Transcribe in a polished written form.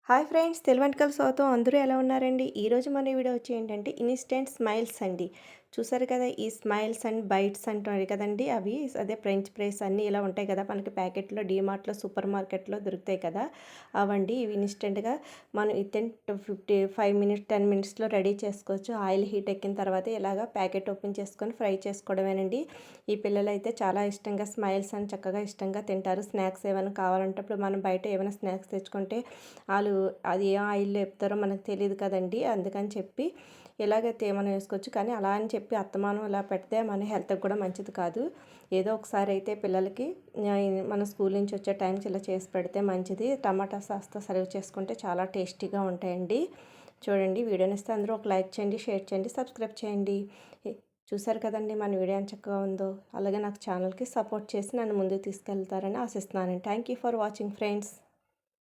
Hi friends, తెలువంటకల స్వాగతం. అందరూ ఎలా ఉన్నారండి? ఈరోజు మన వీడియో వచ్చి ఏంటంటే ఇన్‌స్టంట్ స్మైల్స్ అండి. చూసారు కదా! ఈ స్మైల్స్ అండ్ బైట్స్ అంటారు కదండీ! అవి అదే ఫ్రెంచ్ ఫ్రైస్ అన్నీ ఇలా ఉంటాయి కదా! మనకి ప్యాకెట్‌లో డీమార్ట్‌లో, సూపర్ మార్కెట్‌లో దొరుకుతాయి కదా! అవండి. ఇవి ఇన్‌స్టంట్‌గా మనం వితిన్ 5 మినిట్స్, 10 మినిట్స్‌లో రెడీ చేసుకోవచ్చు. ఆయిల్ హీట్ ఎక్కిన తర్వాత ఇలాగా ప్యాకెట్ ఓపెన్ చేసుకొని ఫ్రై చేసుకోవడమేనండి. ఈ పిల్లలైతే చాలా ఇష్టంగా స్మైల్స్ అని చక్కగా ఇష్టంగా తింటారు. స్నాక్స్ ఏమైనా కావాలంటే ఇప్పుడు మనం బయట ఏమైనా స్నాక్స్ తెచ్చుకుంటే ఆళ్ళు అది ఏ ఆయిల్‌లో ఏపుతారో మనకు తెలీదు కదండీ! అందుకని చెప్పి ఇలాగైతే ఏమైనా వేసుకోవచ్చు. కానీ అలా అని చెప్పి అస్తమానం ఇలా పెడితే మన హెల్త్‌కి కూడా మంచిది కాదు. ఏదో ఒకసారి అయితే పిల్లలకి మన స్కూల్ నుంచి వచ్చే టైంకి ఇలా చేసి పెడితే మంచిది. టమాటా సాస్‌తో సర్వ్ చేసుకుంటే చాలా టేస్టీగా ఉంటాయండి. చూడండి, వీడియో నచ్చితే అందరూ ఒక లైక్ చేయండి, షేర్ చేయండి, సబ్స్క్రైబ్ చేయండి. చూసారు కదండీ మన వీడియో ఎంత చక్కగా ఉందో. అలాగే నాకు ఛానల్‌కి సపోర్ట్ చేసి నన్ను ముందుకు తీసుకెళ్తారని ఆశిస్తున్నాను. Thank you for watching friends.